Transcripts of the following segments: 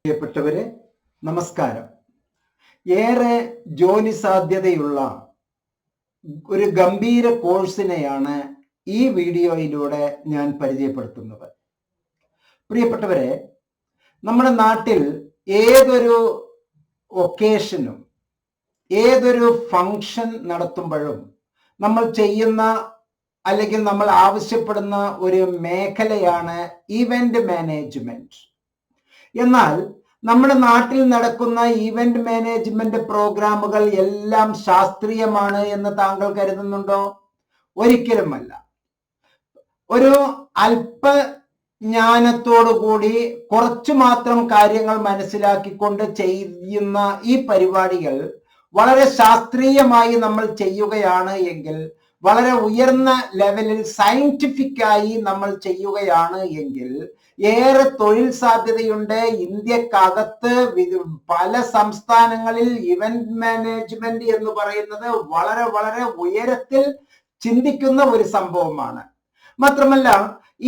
പ്രിയപ്പെട്ടവരെ, നമസ്കാരം. ഏറെ ജോലി സാധ്യതയുള്ള ഒരു ഗംഭീര കോഴ്സിനെയാണ് ഈ വീഡിയോയിലൂടെ ഞാൻ പരിചയപ്പെടുത്തുന്നത്. പ്രിയപ്പെട്ടവരെ, നമ്മുടെ നാട്ടിൽ ഏതൊരു ഒക്കേഷനും ഏതൊരു ഫംഗ്ഷൻ നടത്തുമ്പോഴും നമ്മൾ ചെയ്യുന്ന അല്ലെങ്കിൽ നമ്മൾ ആവശ്യപ്പെടുന്ന ഒരു മേഖലയാണ് ഇവന്റ് മാനേജ്മെന്റ്. എന്നാൽ നമ്മുടെ നാട്ടിൽ നടക്കുന്ന ഈവന്റ് മാനേജ്മെന്റ് പ്രോഗ്രാമുകൾ എല്ലാം ശാസ്ത്രീയമാണ് എന്ന് താങ്കൾ കരുതുന്നുണ്ടോ? ഒരിക്കലുമല്ല. ഒരു അല്പജ്ഞാനത്തോടുകൂടി കുറച്ചു മാത്രം കാര്യങ്ങൾ മനസ്സിലാക്കിക്കൊണ്ട് ചെയ്യുന്ന ഈ പരിപാടികൾ വളരെ ശാസ്ത്രീയമായി നമ്മൾ ചെയ്യുകയാണ് എങ്കിൽ, വളരെ ഉയർന്ന ലെവലിൽ സയന്റിഫിക്കായി നമ്മൾ ചെയ്യുകയാണ് എങ്കിൽ ഏറെ തൊഴിൽ സാധ്യതയുണ്ട്. ഇന്ത്യക്കകത്ത് പല സംസ്ഥാനങ്ങളിൽ ഇവന്റ് മാനേജ്മെന്റ് എന്ന് പറയുന്നത് വളരെ വളരെ ഉയരത്തിൽ ചിന്തിക്കുന്ന ഒരു സംഭവമാണ്. മാത്രമല്ല,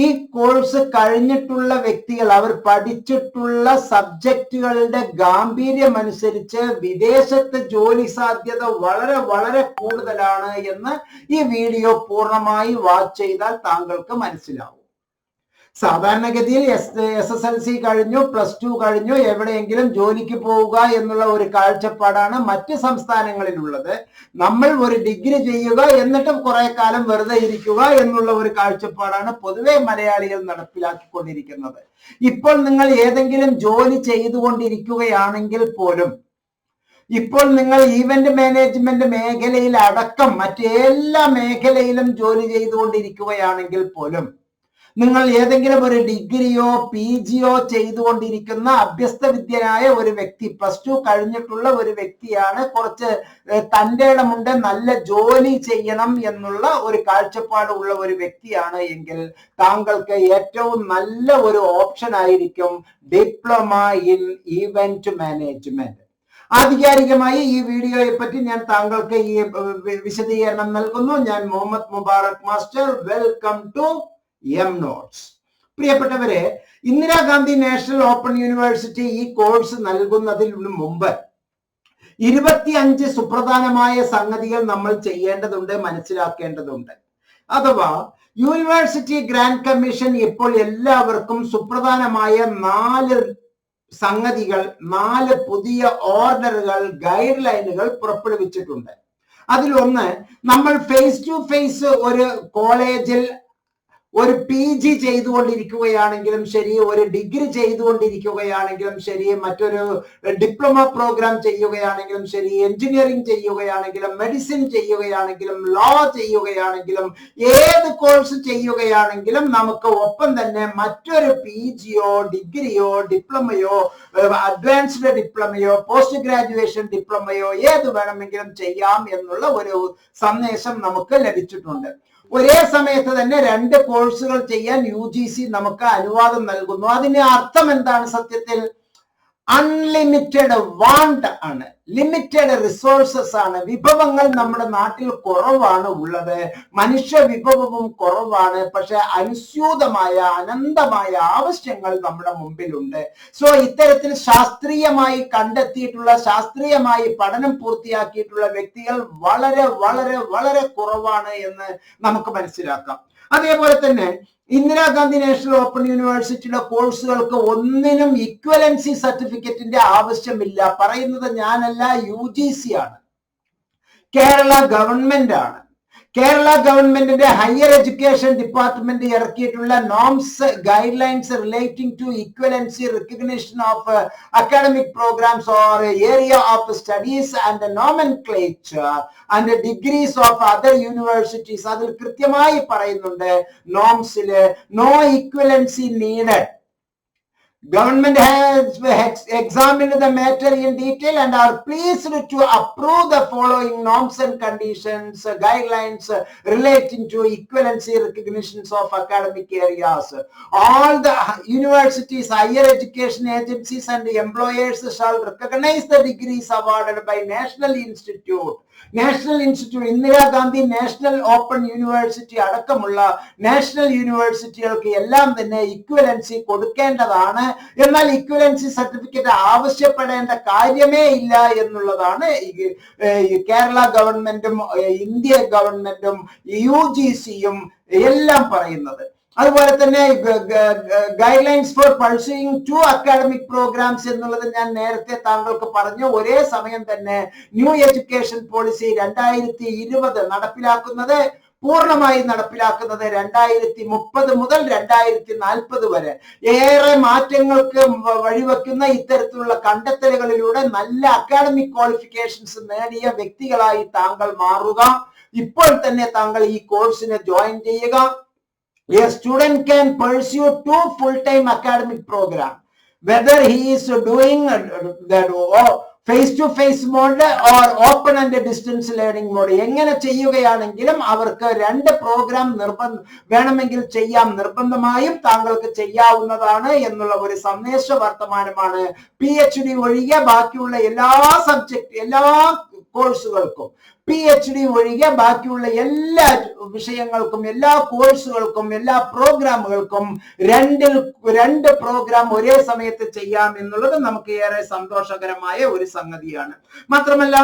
ഈ കോഴ്സ് കഴിഞ്ഞിട്ടുള്ള വ്യക്തികൾ അവർ പഠിച്ചിട്ടുള്ള സബ്ജക്റ്റുകളുടെ ഗാംഭീര്യം അനുസരിച്ച് വിദേശത്ത് ജോലി സാധ്യത വളരെ വളരെ കൂടുതലാണ് എന്ന് ഈ വീഡിയോ പൂർണ്ണമായി വാച്ച് ചെയ്താൽ താങ്കൾക്ക് മനസ്സിലാവും. സാധാരണഗതിയിൽ SSLC കഴിഞ്ഞു, +2 കഴിഞ്ഞു, എവിടെയെങ്കിലും ജോലിക്ക് പോവുക എന്നുള്ള ഒരു കാഴ്ചപ്പാടാണ് മറ്റ് സംസ്ഥാനങ്ങളിലുള്ളത്. നമ്മൾ ഒരു ഡിഗ്രി ചെയ്യുക എന്നിട്ട് കുറെ കാലം വെറുതെ ഇരിക്കുക എന്നുള്ള ഒരു കാഴ്ചപ്പാടാണ് പൊതുവെ മലയാളികൾ നടപ്പിലാക്കിക്കൊണ്ടിരിക്കുന്നത്. ഇപ്പോൾ നിങ്ങൾ ഏതെങ്കിലും ജോലി ചെയ്തുകൊണ്ടിരിക്കുകയാണെങ്കിൽ പോലും, ഇപ്പോൾ നിങ്ങൾ ഈവന്റ് മാനേജ്മെന്റ് മേഖലയിൽ അടക്കം മറ്റെല്ലാ മേഖലയിലും ജോലി ചെയ്തുകൊണ്ടിരിക്കുകയാണെങ്കിൽ പോലും, നിങ്ങൾ ഏതെങ്കിലും ഒരു ഡിഗ്രിയോ PGയോ ചെയ്തുകൊണ്ടിരിക്കുന്ന അഭ്യസ്തവിദ്യനായ ഒരു വ്യക്തി, +2 കഴിഞ്ഞിട്ടുള്ള ഒരു വ്യക്തിയാണ്, കുറച്ച് തൻ്റെ ഇടമുണ്ട്, നല്ല ജോലി ചെയ്യണം എന്നുള്ള ഒരു കാഴ്ചപ്പാട് ഉള്ള ഒരു വ്യക്തിയാണ് എങ്കിൽ താങ്കൾക്ക് ഏറ്റവും നല്ല ഒരു ഓപ്ഷൻ ആയിരിക്കും ഡിപ്ലോമ ഇൻ ഈവന്റ് മാനേജ്മെന്റ്. ആധികാരികമായി ഈ വീഡിയോയെ പറ്റി ഞാൻ താങ്കൾക്ക് ഈ വിശദീകരണം നൽകുന്നു. ഞാൻ Muhammad Mubarak master. Welcome to M-Notes. പ്രിയപ്പെട്ടവരെ, ഇന്ദിരാഗാന്ധി നാഷണൽ ഓപ്പൺ യൂണിവേഴ്സിറ്റി ഈ കോഴ്സ് നൽകുന്നതിന് മുമ്പ് 25 സുപ്രധാനമായ സംഗതികൾ നമ്മൾ ചെയ്യേണ്ടതുണ്ട്, മനസ്സിലാക്കേണ്ടതുണ്ട്. അഥവാ യൂണിവേഴ്സിറ്റി ഗ്രാന്റ് കമ്മീഷൻ ഇപ്പോൾ എല്ലാവർക്കും സുപ്രധാനമായ 4 സംഗതികൾ, 4 പുതിയ ഓർഡറുകൾ, ഗൈഡ് ലൈനുകൾ പുറപ്പെടുവിച്ചിട്ടുണ്ട്. അതിലൊന്ന്, നമ്മൾ ഫേസ് ടു ഫേസ് ഒരു കോളേജിൽ ഒരു PG ചെയ്തുകൊണ്ടിരിക്കുകയാണെങ്കിലും ശരി, ഒരു ഡിഗ്രി ചെയ്തുകൊണ്ടിരിക്കുകയാണെങ്കിലും ശരി, മറ്റൊരു ഡിപ്ലോമ പ്രോഗ്രാം ചെയ്യുകയാണെങ്കിലും ശരി, എഞ്ചിനീയറിംഗ് ചെയ്യുകയാണെങ്കിലും, മെഡിസിൻ ചെയ്യുകയാണെങ്കിലും, ലോ ചെയ്യുകയാണെങ്കിലും, ഏത് കോഴ്സ് ചെയ്യുകയാണെങ്കിലും നമുക്ക് ഒപ്പം തന്നെ മറ്റൊരു PGയോ ഡിഗ്രിയോ ഡിപ്ലോമയോ അഡ്വാൻസ്ഡ് ഡിപ്ലോമയോ പോസ്റ്റ് ഗ്രാജുവേഷൻ ഡിപ്ലോമയോ ഏത് വേണമെങ്കിലും ചെയ്യാം എന്നുള്ള ഒരു സന്ദേശം നമുക്ക് ലഭിച്ചിട്ടുണ്ട്. ഒരേ സമയത്ത് തന്നെ 2 കോഴ്സുകൾ ചെയ്യാൻ UGC നമുക്ക് അനുവാദം നൽകുന്നു. അതിന് അർത്ഥം എന്താണ്? സത്യത്തിൽ അൺലിമിറ്റഡ് വാണ്ട് ആണ്, ലിമിറ്റഡ് റിസോഴ്സസ് ആണ്. വിഭവങ്ങൾ നമ്മുടെ നാട്ടിൽ കുറവാണ് ഉള്ളത്, മനുഷ്യ വിഭവവും കുറവാണ്. പക്ഷെ അനുസ്യൂതമായ അനന്തമായ ആവശ്യങ്ങൾ നമ്മുടെ മുമ്പിലുണ്ട്. സോ ഇത്തരത്തിൽ ശാസ്ത്രീയമായി കണ്ടെത്തിയിട്ടുള്ള, ശാസ്ത്രീയമായി പഠനം പൂർത്തിയാക്കിയിട്ടുള്ള വ്യക്തികൾ വളരെ വളരെ വളരെ കുറവാണ് എന്ന് നമുക്ക് മനസ്സിലാക്കാം. അതേപോലെ തന്നെ ഇന്ദിരാഗാന്ധി നാഷണൽ ഓപ്പൺ യൂണിവേഴ്സിറ്റിയുടെ കോഴ്സുകൾക്ക് ഒന്നിനും ഇക്വലൻസി സർട്ടിഫിക്കറ്റിന്റെ ആവശ്യമില്ല. പറയുന്നത് ഞാനല്ല, UGC ആണ്, കേരള ഗവൺമെന്റ് ആണ്. കേരള ഗവൺമെന്റിന്റെ ഹയർ എഡ്യൂക്കേഷൻ ഡിപ്പാർട്ട്മെന്റ് ഇറക്കിയിട്ടുള്ള norms, guide lines relating to equivalency recognition of academic programmes or area of studies and nomenclature and degrees of other universities, അതിൽ കൃത്യമായി പറയുന്നുണ്ട് നോംസില് no equivalency needed. Government has examined the matter in detail and are pleased to approve the following norms and conditions, guidelines relating to equivalency recognitions of academic areas. All the universities, higher education agencies and employers shall recognize the degrees awarded by National Institute national institute, Indira Gandhi national open university അടക്കമുള്ള national യൂണിവേഴ്സിറ്റികൾക്ക് എല്ലാം തന്നെ equivalency കൊടുക്കേണ്ടതാണ്. എന്നാൽ equivalency certificate ആവശ്യപ്പെടേണ്ട കാര്യമേ ഇല്ല എന്നുള്ളതാണ് കേരള ഗവൺമെന്റും India ഗവൺമെന്റും UGCയും എല്ലാം പറയുന്നത്. അതുപോലെ തന്നെ guide lines for pursuing 2 academic programmes എന്നുള്ളത് ഞാൻ നേരത്തെ താങ്കൾക്ക് പറഞ്ഞു. ഒരേ സമയം തന്നെ ന്യൂ എഡ്യൂക്കേഷൻ പോളിസി 2020 നടപ്പിലാക്കുന്നത്, പൂർണ്ണമായി നടപ്പിലാക്കുന്നത് 2030 മുതൽ 2040 വരെ. ഏറെ മാറ്റങ്ങൾക്ക് വഴിവെക്കുന്ന ഇത്തരത്തിലുള്ള കണ്ടെത്തലുകളിലൂടെ നല്ല അക്കാഡമിക് ക്വാളിഫിക്കേഷൻസ് നേടിയ വ്യക്തികളായി താങ്കൾ മാറുക. ഇപ്പോൾ തന്നെ താങ്കൾ ഈ കോഴ്സിനെ ജോയിൻ ചെയ്യുക. A student can pursue 2 full-time academic programs, whether he is doing that face-to-face mode or open and distance learning mode. എങ്ങനെ ചെയ്യുകയാണെങ്കിലും അവർക്ക് 2 പ്രോഗ്രാം വേണമെങ്കിൽ ചെയ്യാം, നിർബന്ധമായും താങ്കൾക്ക് ചെയ്യാവുന്നതാണ് എന്നുള്ള ഒരു സന്ദേശ വർത്തമാനമാണ് PhD ഒഴികെ ബാക്കിയുള്ള എല്ലാ കോഴ്സുകൾക്കും, PhD ഒഴികെ ബാക്കിയുള്ള എല്ലാ വിഷയങ്ങൾക്കും, എല്ലാ കോഴ്സുകൾക്കും, എല്ലാ പ്രോഗ്രാമുകൾക്കും 2 പ്രോഗ്രാം ഒരേ സമയത്ത് ചെയ്യാം എന്നുള്ളത് നമുക്ക് ഏറെ സന്തോഷകരമായ ഒരു സംഗതിയാണ്. മാത്രമല്ല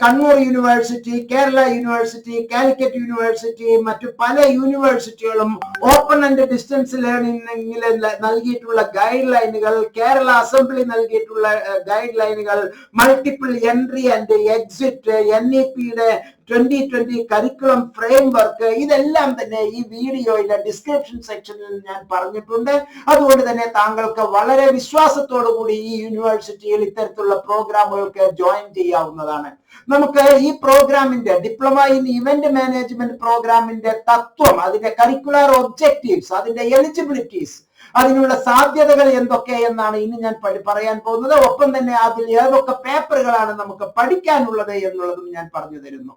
Kannur university, Kerala university, Calicut university, മറ്റു പല യൂണിവേഴ്സിറ്റികളും ഓപ്പൺ ആൻഡ് ഡിസ്റ്റൻസ് ലേണിംഗിൽ നൽകിയിട്ടുള്ള ഗൈഡ് ലൈനുകൾ, കേരള അസംബ്ലി നൽകിയിട്ടുള്ള ഗൈഡ് ലൈനുകൾ, multiple entry and exit, NEP 2020 curriculum framework, ഇതെല്ലാം തന്നെ ഈ വീഡിയോയിലെ ഡിസ്ക്രിപ്ഷൻ സെക്ഷനിൽ ഞാൻ പറഞ്ഞിട്ടുണ്ട്. അതുകൊണ്ട് തന്നെ താങ്കൾക്ക് വളരെ വിശ്വാസത്തോടു കൂടി ഈ യൂണിവേഴ്സിറ്റിയിൽ ഇത്തരത്തിലുള്ള പ്രോഗ്രാമുകൾക്ക് ജോയിൻ ചെയ്യാവുന്നതാണ്. നമുക്ക് ഈ പ്രോഗ്രാമിന്റെ ഡിപ്ലോമ ഇൻ ഇവന്റ് മാനേജ്മെന്റ് പ്രോഗ്രാമിന്റെ തത്വം, അതിന്റെ കരിക്കുലർ ഒബ്ജക്റ്റീവ്സ്, അതിന്റെ എലിജിബിലിറ്റീസ്, അതിനുള്ള സാധ്യതകൾ എന്തൊക്കെ എന്നാണ് ഇനി ഞാൻ പറയാൻ പോകുന്നത്. ഒപ്പം തന്നെ അതിൽ ഏതൊക്കെ പേപ്പറുകളാണ് നമുക്ക് പഠിക്കാനുള്ളത് എന്നുള്ളതും ഞാൻ പറഞ്ഞു തരുന്നു.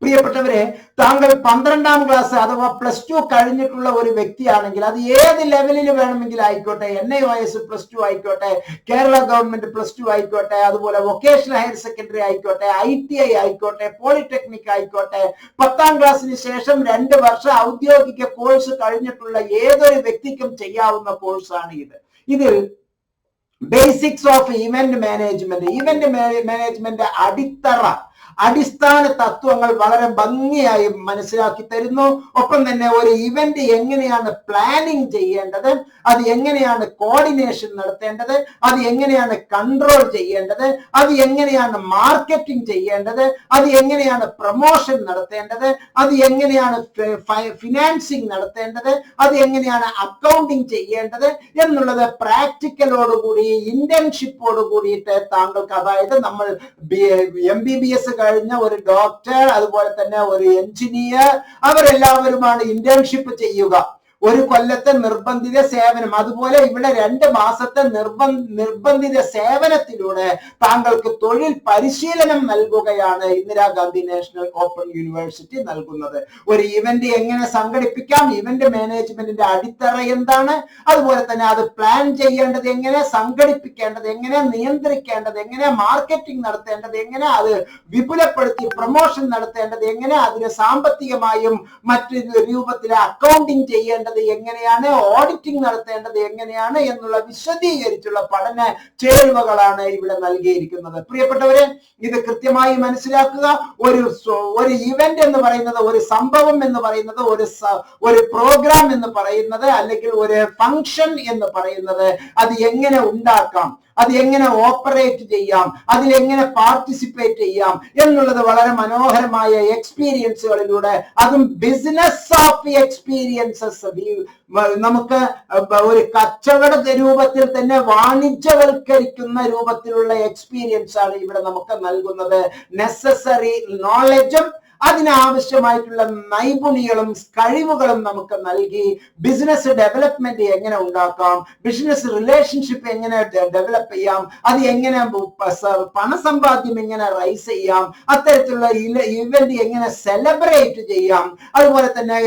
പ്രിയപ്പെട്ടവരെ, താങ്കൾ 12ാം ക്ലാസ് അഥവാ +2 കഴിഞ്ഞിട്ടുള്ള ഒരു വ്യക്തിയാണെങ്കിൽ, അത് ഏത് ലെവലിൽ വേണമെങ്കിലും ആയിക്കോട്ടെ, NIOS +2 ആയിക്കോട്ടെ, കേരള ഗവൺമെന്റ് +2 ആയിക്കോട്ടെ, അതുപോലെ വൊക്കേഷണൽ ഹയർ സെക്കൻഡറി ആയിക്കോട്ടെ, ITI ആയിക്കോട്ടെ, പോളിടെക്നിക് ആയിക്കോട്ടെ, 10ാം ക്ലാസ്സിന് ശേഷം 2 വർഷം ഔദ്യോഗിക കോഴ്സ് കഴിഞ്ഞിട്ടുള്ള ഏതൊരു വ്യക്തിക്കും ചെയ്യാവുന്ന കോഴ്സാണ് ഇത്. ഇതിൽ ബേസിക്സ് ഓഫ് ഇവന്റ് മാനേജ്മെന്റ് അടിസ്ഥാന തത്വങ്ങൾ വളരെ ഭംഗിയായി മനസ്സിലാക്കി തരുന്നു. ഒപ്പം തന്നെ ഒരു ഇവന്റ് എങ്ങനെയാണ് പ്ലാനിങ് ചെയ്യേണ്ടത്, അത് എങ്ങനെയാണ് കോർഡിനേഷൻ നടത്തേണ്ടത്, അത് എങ്ങനെയാണ് കൺട്രോൾ ചെയ്യേണ്ടത്, അത് എങ്ങനെയാണ് മാർക്കറ്റിംഗ് ചെയ്യേണ്ടത്, അത് എങ്ങനെയാണ് പ്രൊമോഷൻ നടത്തേണ്ടത്, അത് എങ്ങനെയാണ് ഫിനാൻസിങ് നടത്തേണ്ടത്, അത് എങ്ങനെയാണ് അക്കൗണ്ടിങ് ചെയ്യേണ്ടത് എന്നുള്ളത് പ്രാക്ടിക്കലോടുകൂടി, ഇന്റേൺഷിപ്പോട് കൂടിയിട്ട് താങ്കൾക്ക്, അതായത് നമ്മൾ MBBS കഴിഞ്ഞ ഒരു ഡോക്ടർ, അതുപോലെ തന്നെ ഒരു എഞ്ചിനീയർ, അവരെല്ലാവരുമാണ് ഇന്റേൺഷിപ്പ് ചെയ്യുക. 1 കൊല്ലത്തെ നിർബന്ധിത സേവനം, അതുപോലെ ഇവിടെ 2 മാസത്തെ നിർബന്ധിത സേവനത്തിലൂടെ താങ്കൾക്ക് തൊഴിൽ പരിശീലനം നൽകുകയാണ് ഇന്ദിരാഗാന്ധി നാഷണൽ ഓപ്പൺ യൂണിവേഴ്സിറ്റി നൽകുന്നത്. ഒരു ഇവന്റ് എങ്ങനെ സംഘടിപ്പിക്കാം, ഇവന്റ് മാനേജ്മെന്റിന്റെ അടിത്തറ എന്താണ്, അതുപോലെ തന്നെ അത് പ്ലാൻ ചെയ്യേണ്ടത് എങ്ങനെ, സംഘടിപ്പിക്കേണ്ടത് എങ്ങനെ, നിയന്ത്രിക്കേണ്ടത് എങ്ങനെ, മാർക്കറ്റിംഗ് നടത്തേണ്ടത് എങ്ങനെ, അത് വിപുലപ്പെടുത്തി പ്രൊമോഷൻ നടത്തേണ്ടത് എങ്ങനെ, അതിന് സാമ്പത്തികമായും മറ്റു രൂപത്തിലെ അക്കൗണ്ടിങ് ചെയ്യേണ്ടത് എങ്ങനെയാണ്, ഓഡിറ്റിംഗ് നടത്തേണ്ടത് എങ്ങനെയാണ് എന്നുള്ള വിശദീകരിച്ചുള്ള പഠന ചേരുവകളാണ് ഇവിടെ നൽകിയിരിക്കുന്നത്. പ്രിയപ്പെട്ടവരെ, ഇത് കൃത്യമായി മനസ്സിലാക്കുക. ഒരു ഇവന്റ് എന്ന് പറയുന്നത്, ഒരു സംഭവം എന്ന് പറയുന്നത്, ഒരു പ്രോഗ്രാം എന്ന് പറയുന്നത്, അല്ലെങ്കിൽ ഒരു ഫംഗ്ഷൻ എന്ന് പറയുന്നത്, അത് എങ്ങനെ ഉണ്ടാക്കാം, അത് എങ്ങനെ ഓപ്പറേറ്റ് ചെയ്യാം, അതിൽ എങ്ങനെ പാർട്ടിസിപ്പേറ്റ് ചെയ്യാം എന്നുള്ളത് വളരെ മനോഹരമായ എക്സ്പീരിയൻസുകളിലൂടെ, അതും ബിസിനസ് ഓഫ് എക്സ്പീരിയൻസസ്, നമുക്ക് ഒരു കച്ചവട രൂപത്തിൽ തന്നെ വാണിജ്യവൽക്കരിക്കുന്ന രൂപത്തിലുള്ള എക്സ്പീരിയൻസ് ആണ് ഇവിടെ നമുക്ക് നൽകുന്നത്. നെസസറി നോളജും അതിനാവശ്യമായിട്ടുള്ള നൈപുണികളും കഴിവുകളും നമുക്ക് നൽകി ബിസിനസ് ഡെവലപ്മെന്റ് എങ്ങനെ ഉണ്ടാക്കാം, ബിസിനസ് റിലേഷൻഷിപ്പ് എങ്ങനെ ഡെവലപ്പ് ചെയ്യാം, അത് എങ്ങനെ പണസമ്പാദ്യം എങ്ങനെ റൈസ് ചെയ്യാം, അത്തരത്തിലുള്ള ഇവന്റ് എങ്ങനെ സെലിബ്രേറ്റ് ചെയ്യാം, അതുപോലെ തന്നെ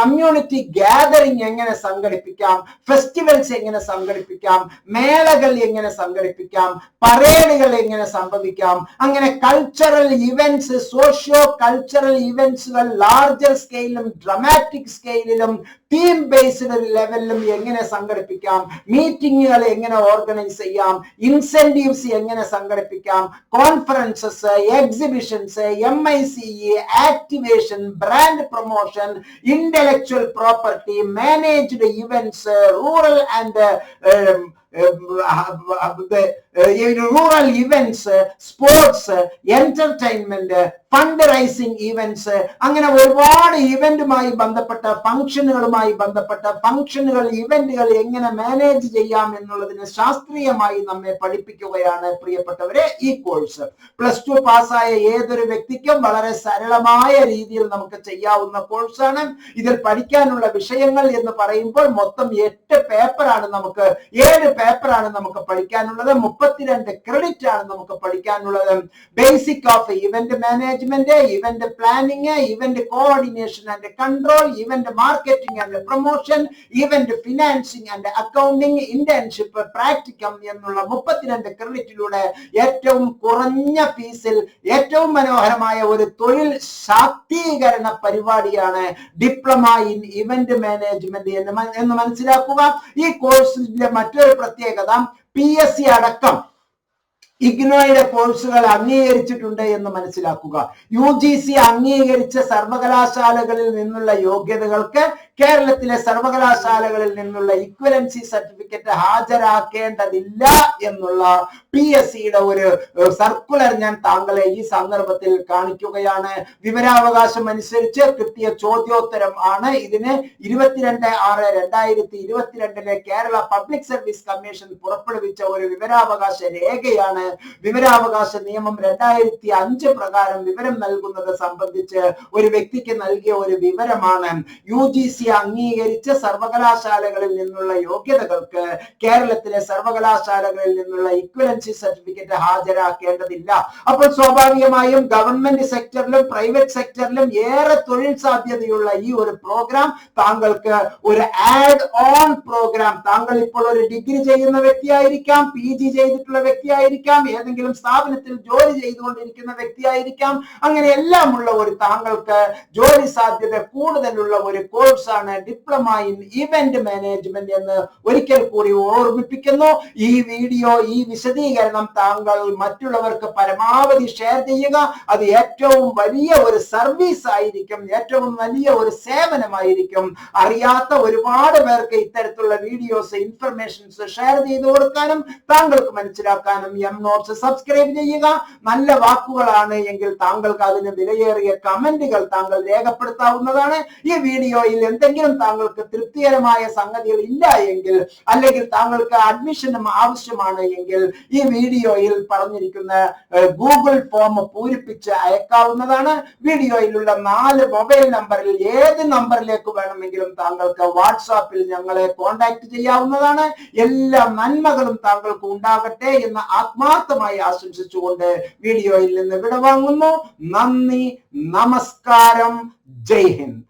കമ്മ്യൂണിറ്റി ഗ്യാതറിംഗ് എങ്ങനെ സംഘടിപ്പിക്കാം, ഫെസ്റ്റിവൽസ് എങ്ങനെ സംഘടിപ്പിക്കാം, മേളകൾ എങ്ങനെ സംഘടിപ്പിക്കാം, പരേഡുകൾ എങ്ങനെ സംഭവിക്കാം, അങ്ങനെ കൾച്ചറൽ ഇവന്റ്സ്, സോഷ്യോ കൾച്ചറൽ ഇവന്റ്സുകൾ ലാർജർ സ്കെയിലും ഡ്രമാറ്റിക് സ്കെയിലിലും തീം ബേസ്ഡ് ലെവലിലും എങ്ങനെ സംഘടിപ്പിക്കാം, മീറ്റിങ്ങുകൾ എങ്ങനെ ഓർഗനൈസ് ചെയ്യാം, ഇൻസെന്റീവ്സ് എങ്ങനെ സംഘടിപ്പിക്കാം, conferences, exhibitions, MICE, activation, brand promotion, intellectual property, managed events, rural and rural events, sports, entertainment, fund raising events, അങ്ങനെ ഒരുപാട് ഇവന്റുമായി ബന്ധപ്പെട്ട ഫംഗ്ഷനുകളുമായി ബന്ധപ്പെട്ട ഫംഗ്ഷനുകൾ, ഇവന്റുകൾ എങ്ങനെ മാനേജ് ചെയ്യാം എന്നുള്ളതിന് ശാസ്ത്രീയമായി നമ്മെ പഠിപ്പിക്കുകയാണ് പ്രിയപ്പെട്ടവരെ ഈ കോഴ്സ്. +2 പാസ്സായ ഏതൊരു വ്യക്തിക്കും വളരെ സരളമായ രീതിയിൽ നമുക്ക് ചെയ്യാവുന്ന കോഴ്സാണ്. ഇതിൽ പഠിക്കാനുള്ള വിഷയങ്ങൾ എന്ന് പറയുമ്പോൾ മൊത്തം 8 പേപ്പറാണ് നമുക്ക് 7 പേപ്പറാണ് നമുക്ക് പഠിക്കാനുള്ളത്. 32 ക്രെഡിറ്റ് ആണ് നമുക്ക് പഠിക്കാനുള്ളത്. Basic of event management, event planning, event coordination and control, event marketing and promotion, event financing and accounting, internship, practicum എന്നുള്ള 32 ക്രെഡിറ്റിലൂടെ ഏറ്റവും കുറഞ്ഞ ഫീസിൽ ഏറ്റവും മനോഹരമായ ഒരു തൊഴിൽ ശാക്തീകരണ പരിപാടിയാണ് ഡിപ്ലോമ ഇൻ ഇവന്റ് മാനേജ്മെന്റ് എന്ന് മനസ്സിലാക്കുക. ഈ കോഴ്സിന്റെ മറ്റൊരു പ്രത്യേകത PSC അടക്കം ഇഗ്നോയുടെ കോഴ്സുകൾ അംഗീകരിച്ചിട്ടുണ്ട് എന്ന് മനസ്സിലാക്കുക. UGC അംഗീകരിച്ച സർവകലാശാലകളിൽ നിന്നുള്ള യോഗ്യതകൾക്ക് കേരളത്തിലെ സർവകലാശാലകളിൽ നിന്നുള്ള ഇക്വലൻസി സർട്ടിഫിക്കറ്റ് ഹാജരാക്കേണ്ടതില്ല എന്നുള്ള PSCയുടെ ഒരു സർക്കുലർ ഞാൻ താങ്കളെ ഈ സന്ദർഭത്തിൽ കാണിക്കുകയാണ്. വിവരാവകാശം അനുസരിച്ച് കിട്ടിയ ചോദ്യോത്തരം ആണ് ഇതിന്. 22/6/2022 കേരള പബ്ലിക് സർവീസ് കമ്മീഷൻ പുറപ്പെടുവിച്ച ഒരു വിവരാവകാശ രേഖയാണ്. വിവരാവകാശ നിയമം 2005 പ്രകാരം വിവരം നൽകുന്നത് സംബന്ധിച്ച് ഒരു വ്യക്തിക്ക് നൽകിയ ഒരു വിവരമാണ്. UGC അംഗീകരിച്ച സർവകലാശാലകളിൽ നിന്നുള്ള യോഗ്യതകൾക്ക് കേരളത്തിലെ സർവകലാശാലകളിൽ നിന്നുള്ള ഇക്വലൻസി സർട്ടിഫിക്കറ്റ് ഹാജരാക്കേണ്ടതില്ല. അപ്പോൾ സ്വാഭാവികമായും ഗവൺമെന്റ് സെക്ടറിലും പ്രൈവറ്റ് സെക്ടറിലും ഏറെ തൊഴിൽ സാധ്യതയുള്ള ഈ ഒരു പ്രോഗ്രാം താങ്കൾക്ക് ഒരു ആഡ് ഓൺ പ്രോഗ്രാം. താങ്കൾ ഇപ്പോൾ ഒരു ഡിഗ്രി ചെയ്യുന്ന വ്യക്തിയായിരിക്കാം, PG ചെയ്തിട്ടുള്ള വ്യക്തിയായിരിക്കാം, ഏതെങ്കിലും സ്ഥാപനത്തിൽ ജോലി ചെയ്തുകൊണ്ടിരിക്കുന്ന വ്യക്തിയായിരിക്കാം. അങ്ങനെ എല്ലാം ഉള്ള ഒരു താങ്കൾക്ക് ജോലി സാധ്യത കൂടുതലുള്ള ഒരു കോഴ്സാണ് ഡിപ്ലോമ ഇൻ ഇവന്റ് മാനേജ്മെന്റ് എന്ന് ഒരിക്കൽ കൂടി ഓർമ്മിപ്പിക്കുന്നു. ഈ വീഡിയോ, ഈ വിശദീകരണം താങ്കൾ മറ്റുള്ളവർക്ക് പരമാവധി ഷെയർ ചെയ്യുക. അത് ഏറ്റവും വലിയ ഒരു സർവീസ് ആയിരിക്കും, ഏറ്റവും വലിയ ഒരു സേവനമായിരിക്കും. അറിയാത്ത ഒരുപാട് പേർക്ക് ഇത്തരത്തിലുള്ള വീഡിയോസ്, ഇൻഫർമേഷൻസ് ഷെയർ ചെയ്തു കൊടുക്കാനും താങ്കൾക്ക് മനസ്സിലാക്കാനും നോട്ട്സ് സബ്സ്ക്രൈബ് ചെയ്യുക. നല്ല വാക്കുകളാണ് എങ്കിൽ താങ്കൾക്ക് അതിന് വിലയേറിയ കമന്റുകൾ താങ്കൾ രേഖപ്പെടുത്താവുന്നതാണ്. ഈ വീഡിയോയിൽ എന്തെങ്കിലും താങ്കൾക്ക് തൃപ്തികരമായ സംഗതികൾ ഇല്ല എങ്കിൽ, അല്ലെങ്കിൽ താങ്കൾക്ക് അഡ്മിഷനും ആവശ്യമാണ് എങ്കിൽ ഈ വീഡിയോയിൽ പറഞ്ഞിരിക്കുന്ന ഗൂഗിൾ ഫോം പൂരിപ്പിച്ച് അയക്കാവുന്നതാണ്. വീഡിയോയിലുള്ള 4 മൊബൈൽ നമ്പറിൽ ഏത് നമ്പറിലേക്ക് വേണമെങ്കിലും താങ്കൾക്ക് വാട്സാപ്പിൽ ഞങ്ങളെ കോൺടാക്ട് ചെയ്യാവുന്നതാണ്. എല്ലാ നന്മകളും താങ്കൾക്ക് ഉണ്ടാകട്ടെ എന്ന് ആത്മാർത്ഥമായി ആശംസിച്ചുകൊണ്ട് വീഡിയോയിൽ നിന്ന് വിടവാങ്ങുന്നു. നന്ദി, നമസ്കാരം, ജയ് ഹിന്ദ്.